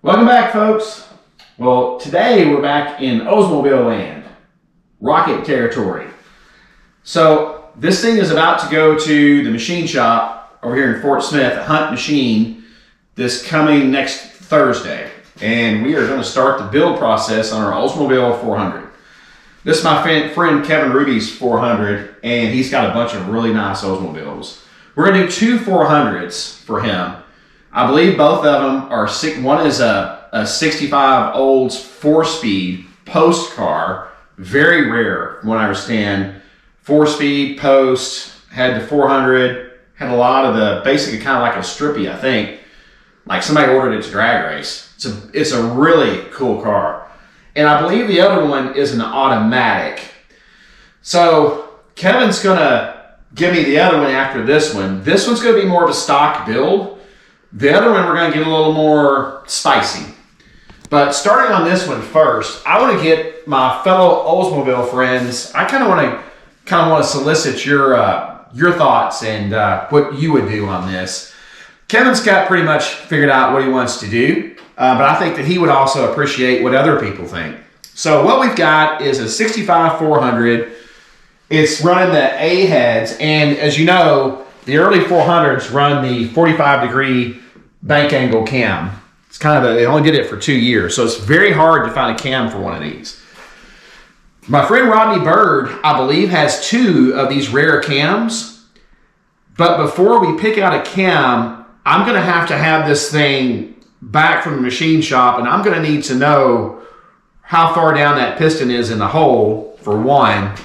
Welcome back, folks. Well, today we're back in Oldsmobile land, rocket territory. So this thing is about to go to the machine shop over here in Fort Smith, Hunt Machine, this coming next Thursday. And we are going to start the build process on our Oldsmobile 400. This is my friend Kevin Ruby's 400, and he's got a bunch of really nice Oldsmobiles. We're going to do two 400s for him. I believe both of them are, one is a 65 Olds 4-speed post car, very rare from what I understand. 4-speed post, had the 400, had a lot of the, basically kind of like a strippy, I think. Like somebody ordered it to drag race. It's a really cool car. And I believe the other one is an automatic. So Kevin's gonna give me the other one after this one. This one's gonna be more of a stock build. The other one we're gonna get a little more spicy. But starting on this one first, I wanna get my fellow Oldsmobile friends, I kind of want to solicit your thoughts and what you would do on this. Kevin's got pretty much figured out what he wants to do, but I think that he would also appreciate what other people think. So what we've got is a 65 400. It's running the A heads, and as you know, the early 400s run the 45-degree bank angle cam. It's kind of they only did it for 2 years, so it's very hard to find a cam for one of these. My friend Rodney Bird, I believe, has 2 of these rare cams, but before we pick out a cam, I'm going to have this thing back from the machine shop, and I'm going to need to know how far down that piston is in the hole, for one,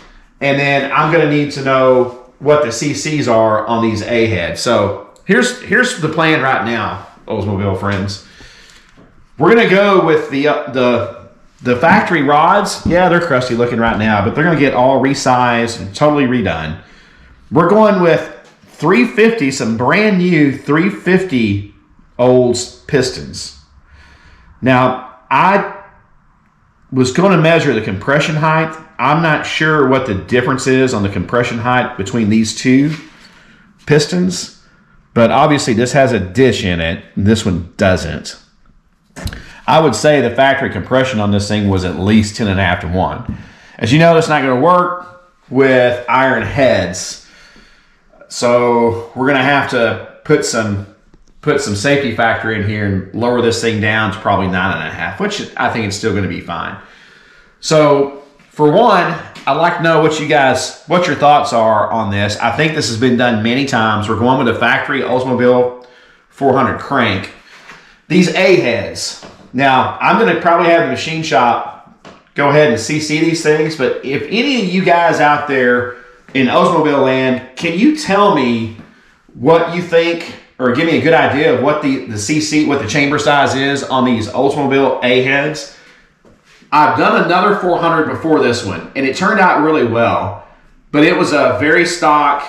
and then I'm going to need to know what the CCs are on these A heads. So here's the plan right now, Oldsmobile friends. We're going to go with the factory rods. Yeah, they're crusty looking right now, but they're going to get all resized and totally redone. We're going with 350, some brand new 350 Olds pistons. Now, I was going to measure the compression height. I'm not sure what the difference is on the compression height between these two pistons, but obviously this has a dish in it, and this one doesn't. I would say the factory compression on this thing was at least 10.5 to 1. As you know, it's not going to work with iron heads, so we're going to have to put some safety factor in here and lower this thing down to probably 9.5, which I think it's still going to be fine. So for one, I'd like to know what your thoughts are on this. I think this has been done many times. We're going with a factory Oldsmobile 400 crank. These A heads. Now, I'm going to probably have the machine shop go ahead and CC these things, but if any of you guys out there in Oldsmobile land, can you tell me what you think, or give me a good idea of what the CC, what the chamber size is on these Oldsmobile A heads? I've done another 400 before this one, and it turned out really well, but it was a very stock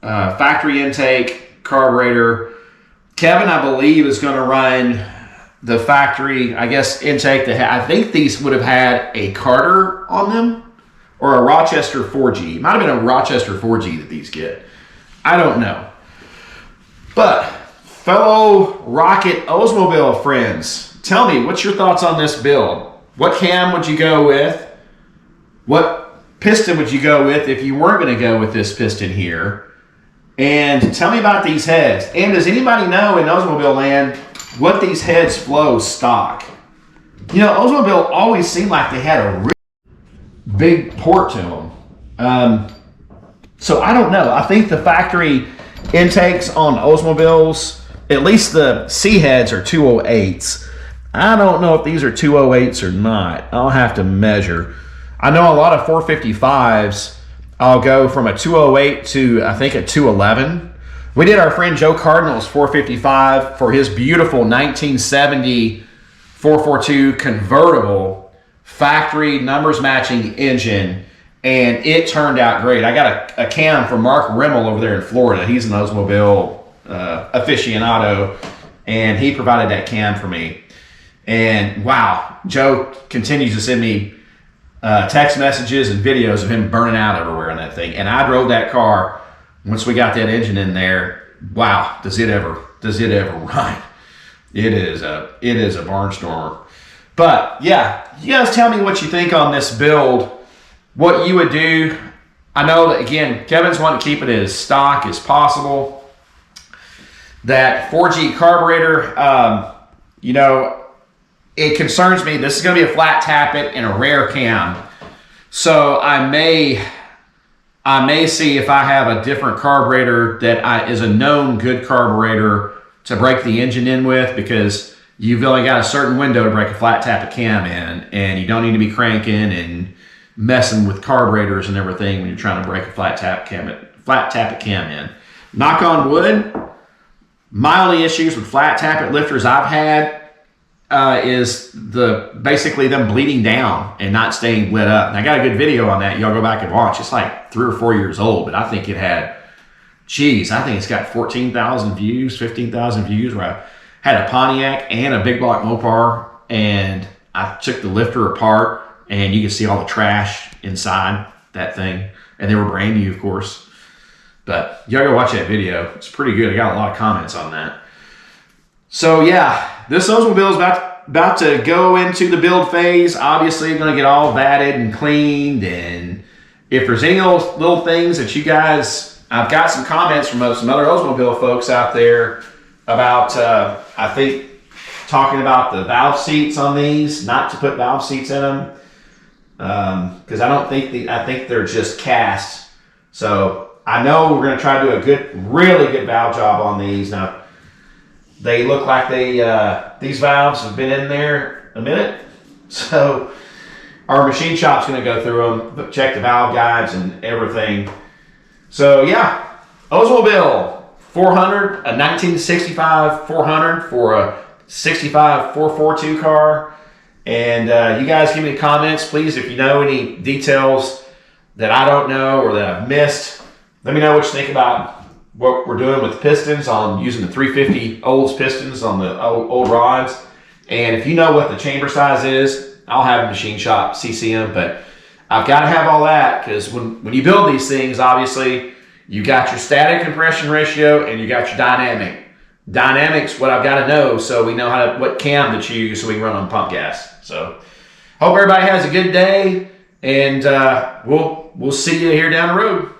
factory intake carburetor. Kevin, I believe, is going to run the factory, I guess, intake. I think these would have had a Carter on them or a Rochester 4G. It might have been a Rochester 4G that these get. I don't know. But fellow Rocket Oldsmobile friends, tell me, what's your thoughts on this build? What cam would you go with? What piston would you go with if you weren't going to go with this piston here? And tell me about these heads. And does anybody know in Oldsmobile land what these heads flow stock? You know, Oldsmobile always seemed like they had a really big port to them. So I don't know. I think the factory intakes on Oldsmobiles, at least the C heads, are 208s. I don't know if these are 208s or not. I'll have to measure. I know a lot of 455s, I'll go from a 208 to, I think, a 211. We did our friend Joe Cardinal's 455 for his beautiful 1970 442 convertible factory numbers matching engine, and it turned out great. I got a cam from Mark Rimmel over there in Florida. He's an Oldsmobile aficionado, and he provided that cam for me. And wow, Joe continues to send me text messages and videos of him burning out everywhere on that thing. And I drove that car once we got that engine in there. Wow, does it ever run? It is a barnstormer. But yeah, you guys tell me what you think on this build, what you would do. I know that, again, Kevin's wanting to keep it as stock as possible. That 4G carburetor, you know, it concerns me. This is going to be a flat tappet and a rear cam. So I may see if I have a different carburetor that is a known good carburetor to break the engine in with, because you've only got a certain window to break a flat tappet cam in, and you don't need to be cranking and messing with carburetors and everything when you're trying to break a flat tappet cam in. Knock on wood, my only issues with flat tappet lifters I've had is basically them bleeding down and not staying lit up. And I got a good video on that. Y'all go back and watch. It's like 3 or 4 years old, but I think it had, I think it's got 14,000 views, 15,000 views, where I had a Pontiac and a big block Mopar, and I took the lifter apart, and you can see all the trash inside that thing. And they were brand new, of course. But y'all go watch that video. It's pretty good. I got a lot of comments on that. So yeah, this Oldsmobile is about to go into the build phase. Obviously, going to get all vatted and cleaned. And if there's any little things that you guys, I've got some comments from some other Oldsmobile folks out there about, I think, talking about the valve seats on these, not to put valve seats in them. Because I think they're just cast. So I know we're going to try to do a really good valve job on these. Now, they look like these valves have been in there a minute. So our machine shop's going to go through them, check the valve guides and everything. So yeah, Oldsmobile 400, a 1965 400 for a 65 442 car. And you guys give me comments, please, if you know any details that I don't know or that I've missed. Let me know what you think about what we're doing with the pistons, on using the 350 Olds pistons on the old rods. And if you know what the chamber size is, I'll have a machine shop CCM, but I've got to have all that, because when you build these things, obviously, you got your static compression ratio and you got your dynamic. Dynamic's what I've got to know, so we know what cam to choose so we can run on pump gas. So hope everybody has a good day, and we'll see you here down the road.